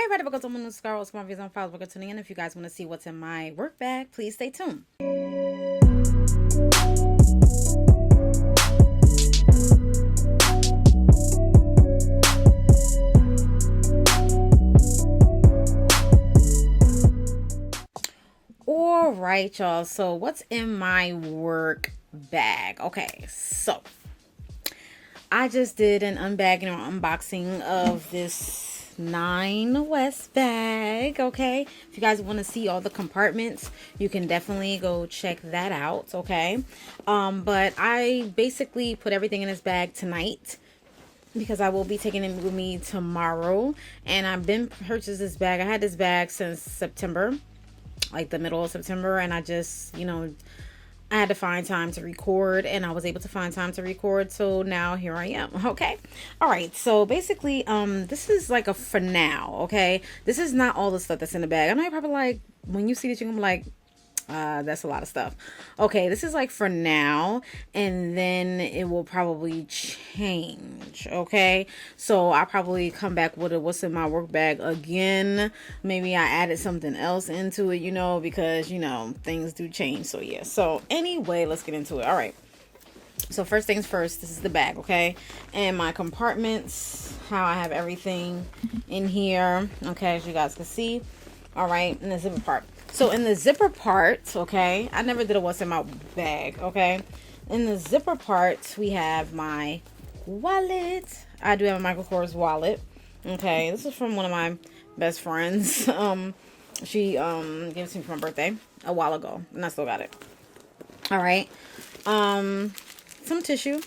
everybody, welcome to my new Scar Wars videos on files. Welcome to tuning in. If you guys want to see what's in my work bag, please stay tuned. All right, y'all. So what's in my work bag? Okay, so I just did an unbagging or unboxing of this 9 West bag. Okay, if you guys want to see all the compartments, you can definitely go check that out. Okay, but I basically put everything in this bag tonight because I will be taking it with me tomorrow. And I've been purchased this bag. I had this bag since September, like the middle of September, and I just, I had to find time to record, and I was able to find time to record, so now here I am. Okay, all right, so basically this is like a for now. Okay, this is not all the stuff that's in the bag. I know you're probably like, when you see this, you're gonna be like, that's a lot of stuff. Okay, this is like for now, and then it will probably change. Okay, so I'll probably come back with what's in my work bag again. Maybe I added something else into it, because things do change. So yeah, so anyway, let's get into it. All right, so first things first, this is the bag. Okay, and my compartments, how I have everything in here. Okay, as you guys can see. All right, and the zipper part. So in the zipper part, okay, I never did a what's in my bag. Okay, in the zipper part, we have my wallet. I do have a Michael Kors wallet. Okay, this is from one of my best friends. She gave it to me for my birthday a while ago, and I still got it. All right, some tissue.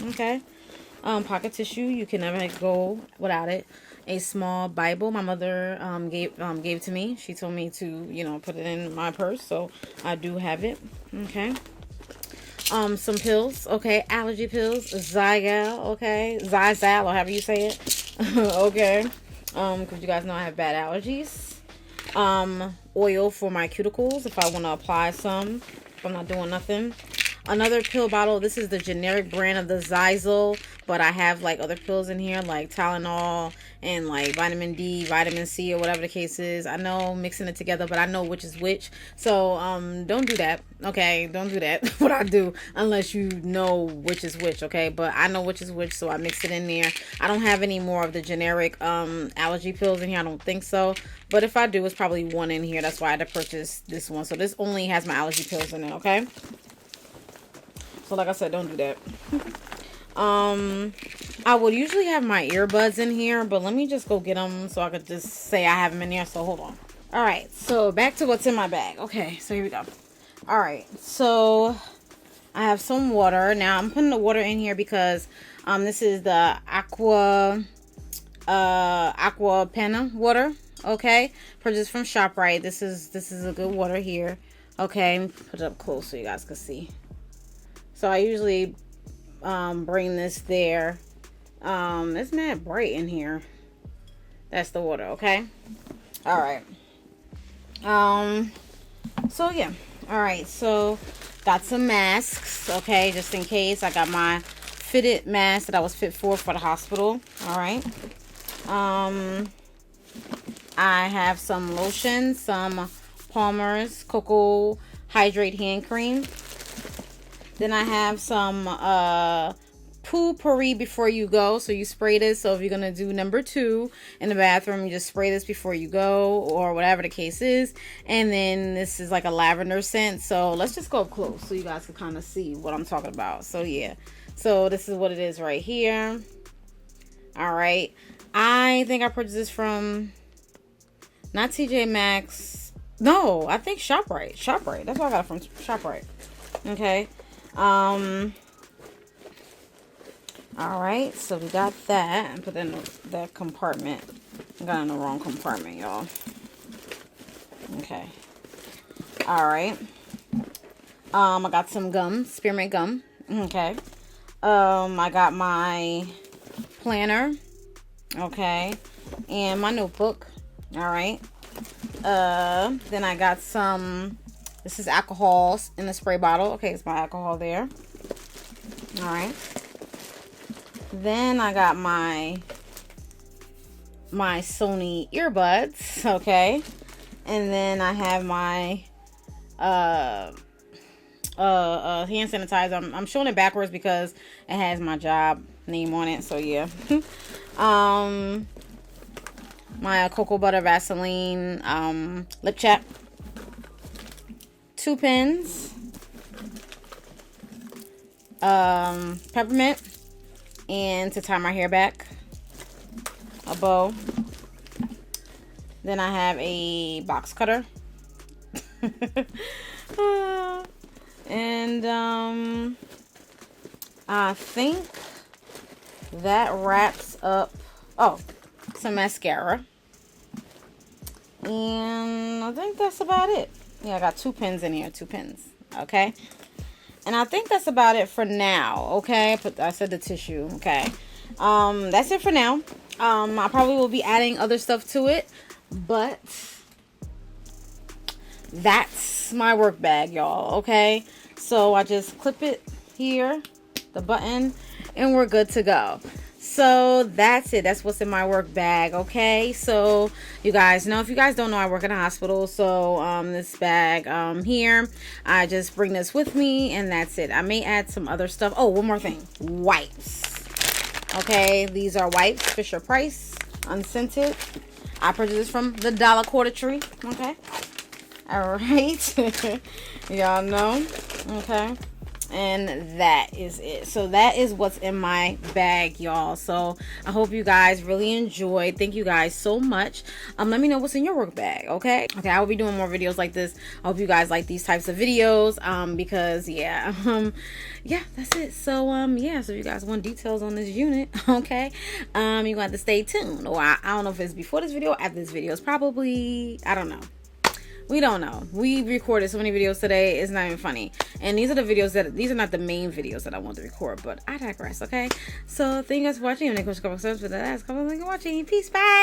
Okay, pocket tissue. You can never go without it. A small Bible my mother gave to me. She told me to put it in my purse, so I do have it. Okay, some pills. Okay, allergy pills. Zygal. Okay, Zyzal, or however you say it. Okay, because you guys know I have bad allergies. Oil for my cuticles if I want to apply some, if I'm not doing nothing. Another pill bottle. This is the generic brand of the Zyzal, but I have like other pills in here, like Tylenol and like vitamin D, vitamin C, or whatever the case is. I know mixing it together, but I know which is which. So don't do that. Okay, don't do that. What I do, unless you know which is which. Okay, but I know which is which, so I mix it in there. I don't have any more of the generic allergy pills in here. I don't think so, but if I do, it's probably one in here. That's why I had to purchase this one. So this only has my allergy pills in it. Okay. So like I said, don't do that. I would usually have my earbuds in here, but let me just go get them so I could just say I have them in there. So hold on. All right, so back to what's in my bag. Okay, so here we go. All right, so I have some water. Now I'm putting the water in here because this is the Aqua Penna water. Okay, purchased from ShopRite. This is a good water here. Okay, put it up close so you guys can see. So I usually bring this there. It's not bright in here. That's the water, okay? All right. So yeah. All right. So got some masks, okay, just in case. I got my fitted mask that I was fit for the hospital. All right. I have some lotion, some Palmer's Cocoa Hydrate hand cream. Then I have some poo-pourri before you go. So you spray this. So if you're going to do number 2 in the bathroom, you just spray this before you go, or whatever the case is. And then this is like a lavender scent. So let's just go up close so you guys can kind of see what I'm talking about. So yeah. So this is what it is right here. All right. I think I purchased this from not TJ Maxx. No, I think ShopRite. ShopRite. That's why I got it from ShopRite. Okay. All right, so we got that and put in that compartment. I got in the wrong compartment, y'all. Okay. All right. I got some gum, spearmint gum. Okay. I got my planner. Okay. And my notebook. All right. Then I got some. This is alcohol in the spray bottle. Okay, it's my alcohol there. All right. Then I got my my Sony earbuds, okay? And then I have my hand sanitizer. I'm showing it backwards because it has my job name on it, so yeah. My cocoa butter Vaseline lip chap, 2 pens, peppermint, and to tie my hair back, a bow. Then I have a box cutter. And I think that wraps up. Oh, some mascara. And I think that's about it. Yeah, I got 2 pens in here, 2 pens. Okay. And I think that's about it for now. Okay. I said the tissue. Okay. That's it for now. I probably will be adding other stuff to it, but that's my work bag, y'all. Okay. So I just clip it here, the button, and we're good to go. So that's it. That's what's in my work bag. Okay. So you guys know, if you guys don't know, I work in a hospital. So this bag here, I just bring this with me, and that's it. I may add some other stuff. Oh, one more thing. Wipes. Okay. These are wipes, Fisher Price, unscented. I purchased this from the Dollar Quarter Tree. Okay. All right. Y'all know. Okay. And that is it. So that is what's in my bag, y'all. So I hope you guys really enjoyed. Thank you guys so much. Let me know what's in your work bag. Okay. I will be doing more videos like this. I hope you guys like these types of videos. Because yeah, yeah, that's it. So yeah, so if you guys want details on this unit, okay, you got to stay tuned. Or I don't know if it's before this video or after this video. It's probably, I don't know. We don't know. We recorded so many videos today. It's not even funny. And these are the videos these are not the main videos that I want to record, but I digress, okay? So thank you guys for watching. Any questions, comments, for the last couple of watching. Peace, bye.